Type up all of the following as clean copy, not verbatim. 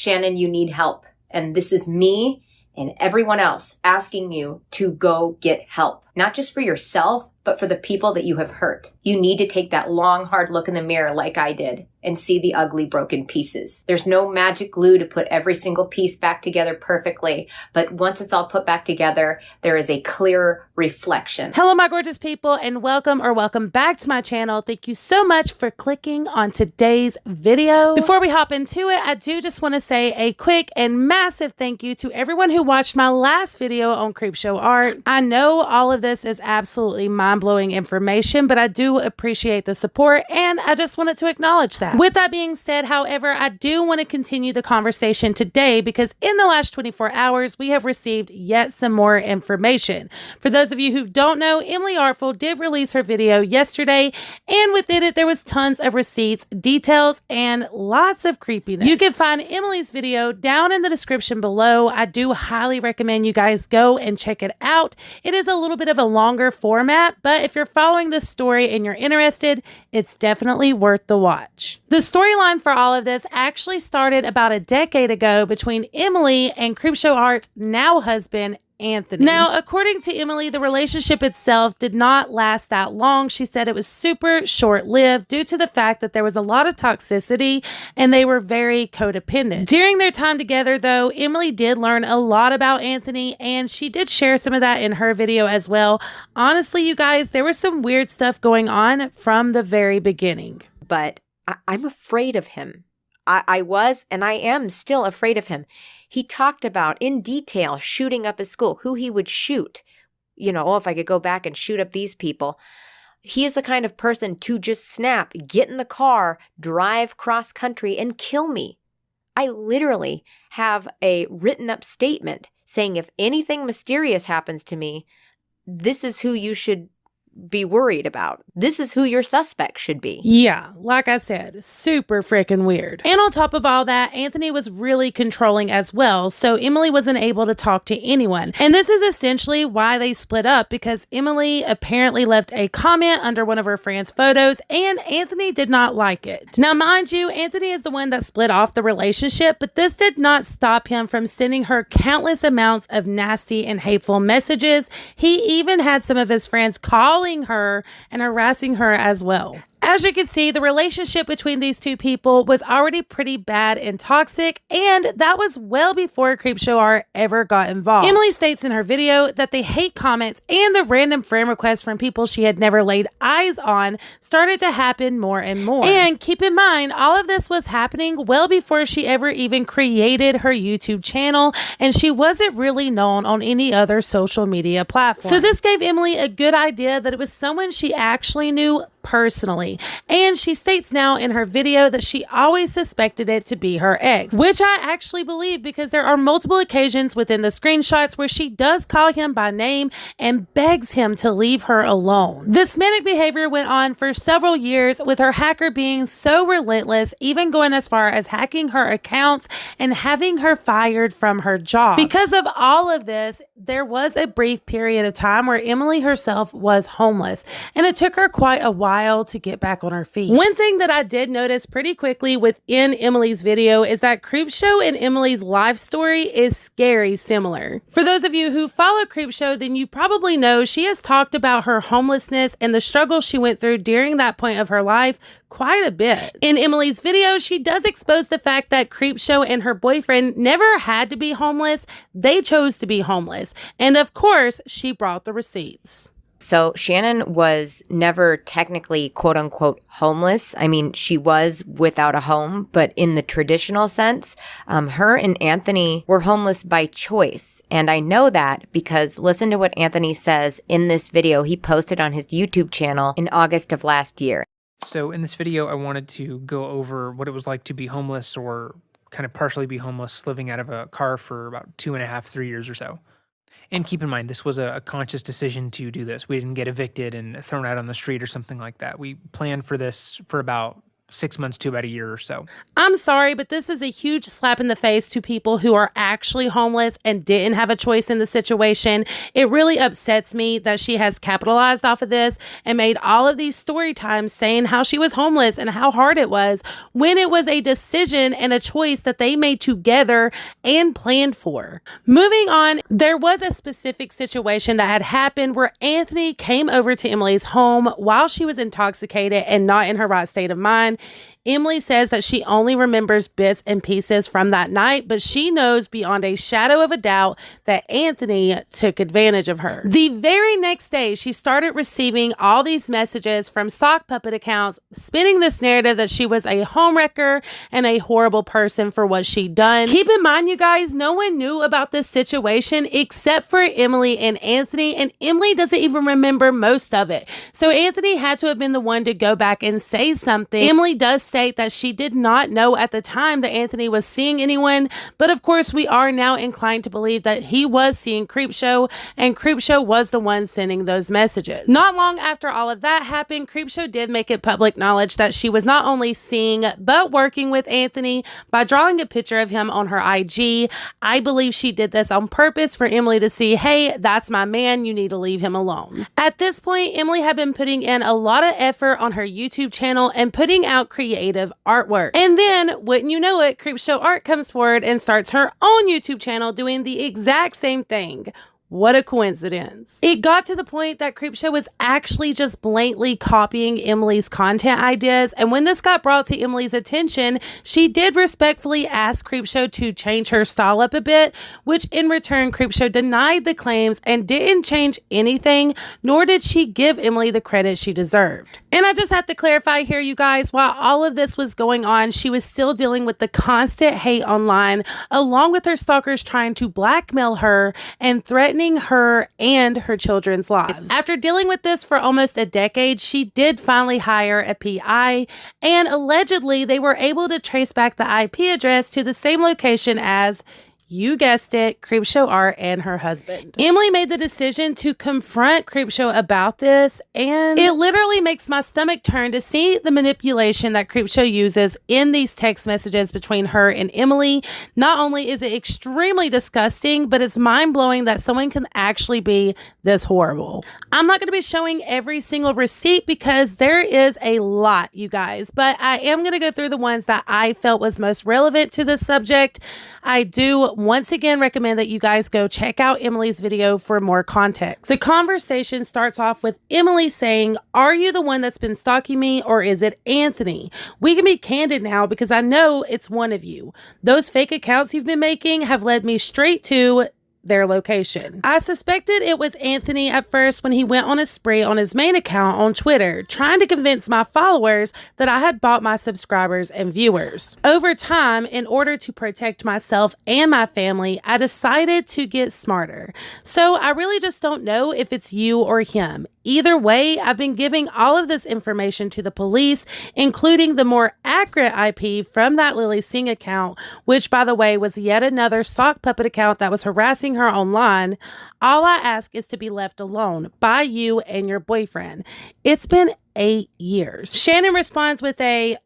Shannon, you need help. And this is me and everyone else asking you to go get help. Not just for yourself, but for the people that you have hurt. You need to take that long, hard look in the mirror like I did and see the ugly, broken pieces. There's no magic glue to put every single piece back together perfectly, but once it's all put back together, there is a clear reflection. Hello, my gorgeous people, and welcome back to my channel. Thank you so much for clicking on today's video. Before we hop into it, I do just want to say a quick and massive thank you to everyone who watched my last video on CreepShow art. I know all of this is absolutely mind-blowing information, but I do appreciate the support, and I just wanted to acknowledge that. With that being said, however, I do want to continue the conversation today because in the last 24 hours, we have received yet some more information. For those of you who don't know, Emily Artful did release her video yesterday, and within it, there was tons of receipts, details, and lots of creepiness. You can find Emily's video down in the description below. I do highly recommend you guys go and check it out. It is a little bit of a longer format, but if you're following this story and you're interested, it's definitely worth the watch. The storyline for all of this actually started about a decade ago between Emily and CreepShow Art's now husband, Anthony. Now, according to Emily, the relationship itself did not last that long. She said it was super short-lived due to the fact that there was a lot of toxicity and they were very codependent. During their time together, though, Emily did learn a lot about Anthony, and she did share some of that in her video as well. Honestly, you guys, there was some weird stuff going on from the very beginning. But I'm afraid of him. I was and I am still afraid of him. He talked about in detail shooting up his school, who he would shoot. You know, oh, if I could go back and shoot up these people. He is the kind of person to just snap, get in the car, drive cross country and kill me. I literally have a written up statement saying if anything mysterious happens to me, this is who you should be worried about. This is who your suspect should be. Yeah, like I said, super freaking weird. And on top of all that, Anthony was really controlling as well, so Emily wasn't able to talk to anyone. And this is essentially why they split up, because Emily apparently left a comment under one of her friend's photos, and Anthony did not like it. Now, mind you, Anthony is the one that split off the relationship, but this did not stop him from sending her countless amounts of nasty and hateful messages. He even had some of his friends calling her and harassing her as well. As you can see, the relationship between these two people was already pretty bad and toxic, and that was well before CreepShow Art ever got involved. Emily states in her video that the hate comments and the random friend requests from people she had never laid eyes on started to happen more and more. And keep in mind, all of this was happening well before she ever even created her YouTube channel, and she wasn't really known on any other social media platform. So this gave Emily a good idea that it was someone she actually knew personally, and she states now in her video that she always suspected it to be her ex, which I actually believe because there are multiple occasions within the screenshots where she does call him by name and begs him to leave her alone. This manic behavior went on for several years, with her hacker being so relentless, even going as far as hacking her accounts and having her fired from her job. Because of all of this, there was a brief period of time where Emily herself was homeless, and it took her quite a while to get back on her feet. One thing that I did notice pretty quickly within Emily's video is that CreepShow and Emily's life story is scary similar. For those of you who follow CreepShow, then you probably know she has talked about her homelessness and the struggle she went through during that point of her life quite a bit. In Emily's video, she does expose the fact that CreepShow and her boyfriend never had to be homeless. They chose to be homeless. And of course, she brought the receipts. So Shannon was never technically quote unquote homeless. I mean, she was without a home, but in the traditional sense, her and Anthony were homeless by choice. And I know that because listen to what Anthony says in this video he posted on his YouTube channel in August of last year. So in this video, I wanted to go over what it was like to be homeless, or kind of partially be homeless, living out of a car for about 2.5, 3 years or so. And keep in mind, this was a conscious decision to do this. We didn't get evicted and thrown out on the street or something like that. We planned for this for about 6 months to about a year or so. I'm sorry, but this is a huge slap in the face to people who are actually homeless and didn't have a choice in the situation. It really upsets me that she has capitalized off of this and made all of these story times saying how she was homeless and how hard it was, when it was a decision and a choice that they made together and planned for. Moving on, there was a specific situation that had happened where Anthony came over to Emily's home while she was intoxicated and not in her right state of mind. Emily says that she only remembers bits and pieces from that night, but she knows beyond a shadow of a doubt that Anthony took advantage of her. The very next day, she started receiving all these messages from sock puppet accounts, spinning this narrative that she was a homewrecker and a horrible person for what she'd done. Keep in mind, you guys, no one knew about this situation except for Emily and Anthony, and Emily doesn't even remember most of it. So Anthony had to have been the one to go back and say something. Emily does state that she did not know at the time that Anthony was seeing anyone, but of course we are now inclined to believe that he was seeing CreepShow, and CreepShow was the one sending those messages. Not long after all of that happened, CreepShow did make it public knowledge that she was not only seeing but working with Anthony by drawing a picture of him on her IG. I believe she did this on purpose for Emily to see, hey, that's my man, you need to leave him alone. At this point, Emily had been putting in a lot of effort on her YouTube channel and putting out creative artwork. And then, wouldn't you know it, CreepShow Art comes forward and starts her own YouTube channel doing the exact same thing. What a coincidence. It got to the point that CreepShow was actually just blatantly copying Emily's content ideas, and when this got brought to Emily's attention, she did respectfully ask CreepShow to change her style up a bit, which in return CreepShow denied the claims and didn't change anything, nor did she give Emily the credit she deserved. And I just have to clarify here, you guys, while all of this was going on, she was still dealing with the constant hate online, along with her stalkers trying to blackmail her and threatening her and her children's lives. After dealing with this for almost a decade, she did finally hire a PI, and allegedly they were able to trace back the IP address to the same location as, you guessed it, CreepShow Art and her husband. Emily made the decision to confront CreepShow about this, and it literally makes my stomach turn to see the manipulation that CreepShow uses in these text messages between her and Emily. Not only is it extremely disgusting, but it's mind-blowing that someone can actually be this horrible. I'm not going to be showing every single receipt because there is a lot, you guys, but I am going to go through the ones that I felt was most relevant to this subject. I do once again recommend that you guys go check out Emily's video for more context. The conversation starts off with Emily saying, "Are you the one that's been stalking me, or is it Anthony? We can be candid now because I know it's one of you. Those fake accounts you've been making have led me straight to their location. I suspected it was Anthony at first when he went on a spree on his main account on Twitter, trying to convince my followers that I had bought my subscribers and viewers. Over time, in order to protect myself and my family, I decided to get smarter. So I really just don't know if it's you or him. Either way, I've been giving all of this information to the police, including the more accurate IP from that Lily Singh account, which, by the way, was yet another sock puppet account that was harassing her online. All I ask is to be left alone by you and your boyfriend. It's been 8 years. Shannon responds with a,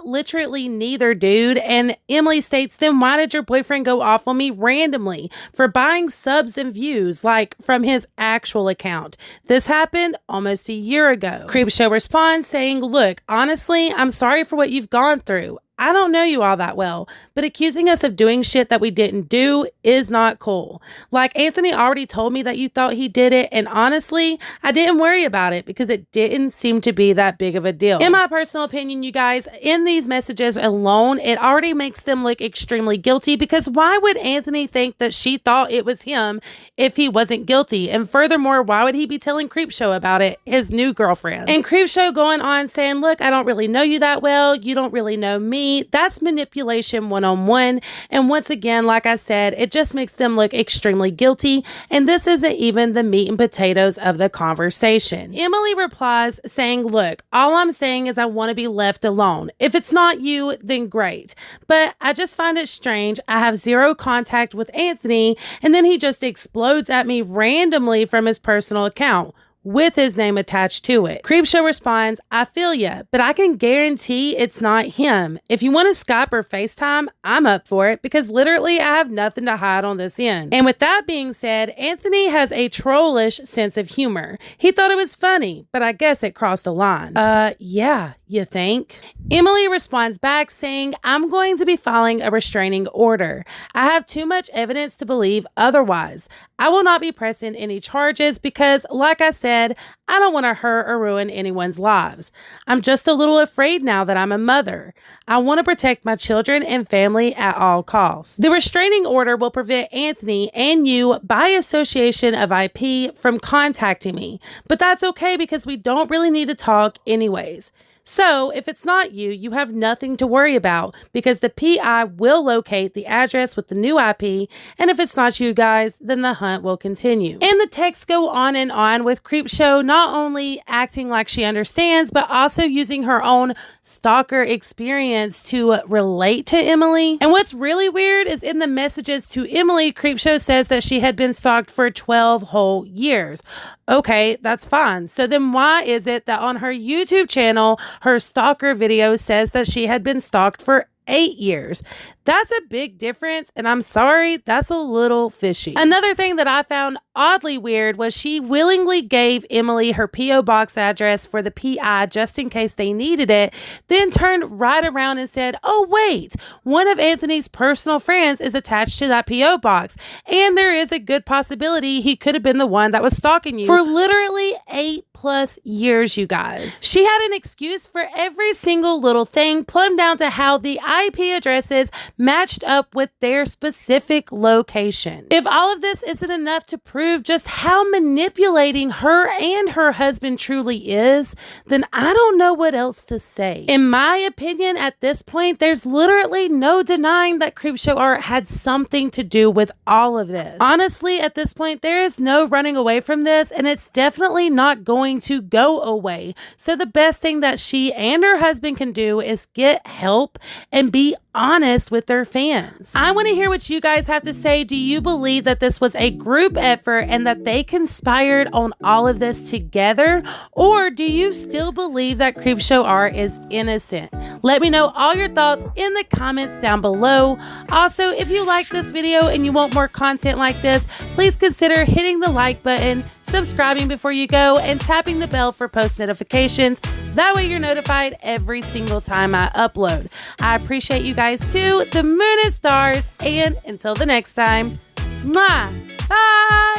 literally neither, dude. And Emily states, then why did your boyfriend go off on me randomly for buying subs and views, like from his actual account? This happened almost a year ago. CreepShow responds saying, look, honestly, I'm sorry for what you've gone through. I don't know you all that well, but accusing us of doing shit that we didn't do is not cool. Like, Anthony already told me that you thought he did it, and honestly, I didn't worry about it because it didn't seem to be that big of a deal. In my personal opinion, you guys, in these messages alone, it already makes them look extremely guilty, because why would Anthony think that she thought it was him if he wasn't guilty? And furthermore, why would he be telling CreepShow about it, his new girlfriend? And CreepShow going on saying, look, I don't really know you that well. You don't really know me. That's manipulation one-on-one. And once again, like I said, it just makes them look extremely guilty. And this isn't even the meat and potatoes of the conversation. Emily replies saying, look, all I'm saying is I want to be left alone. If it's not you, then great. But I just find it strange. I have zero contact with Anthony, and then he just explodes at me randomly from his personal account. with his name attached to it. CreepShow responds, I feel ya, but I can guarantee it's not him. If you want to Skype or FaceTime, I'm up for it because literally I have nothing to hide on this end. And with that being said, Anthony has a trollish sense of humor. He thought it was funny, but I guess it crossed the line. Yeah, you think? Emily responds back saying, I'm going to be filing a restraining order. I have too much evidence to believe otherwise. I will not be pressing any charges because, like I said, I don't want to hurt or ruin anyone's lives. I'm just a little afraid now that I'm a mother. I want to protect my children and family at all costs. The restraining order will prevent Anthony and you, by association of IP, from contacting me. But that's okay because we don't really need to talk anyways. So if it's not you, you have nothing to worry about because the PI will locate the address with the new IP. And if it's not you guys, then the hunt will continue. And the texts go on with CreepShow not only acting like she understands, but also using her own stalker experience to relate to Emily. And what's really weird is in the messages to Emily, CreepShow says that she had been stalked for 12 whole years. Okay, that's fine. So then why is it that on her YouTube channel, her stalker video says that she had been stalked for 8 years? That's a big difference, and I'm sorry, that's a little fishy. Another thing that I found oddly weird was she willingly gave Emily her P.O. box address for the PI just in case they needed it, then turned right around and said, oh wait, one of Anthony's personal friends is attached to that P.O. box, and there is a good possibility he could have been the one that was stalking you for literally 8+ years, you guys. She had an excuse for every single little thing, plumbed down to how the IP addresses matched up with their specific location. If all of this isn't enough to prove just how manipulating her and her husband truly is, then I don't know what else to say. In my opinion, at this point, there's literally no denying that CreepShow Art had something to do with all of this. Honestly, at this point, there is no running away from this, and it's definitely not going to go away. So the best thing that she and her husband can do is get help and be honest with their fans. I want to hear what you guys have to say. Do you believe that this was a group effort and that they conspired on all of this together? Or do you still believe that CreepShow Art is innocent? Let me know all your thoughts in the comments down below. Also, if you like this video and you want more content like this, please consider hitting the like button, subscribing before you go, and tapping the bell for post notifications. That way you're notified every single time I upload. I appreciate you guys too. The moon and stars. And until the next time, mwah, bye.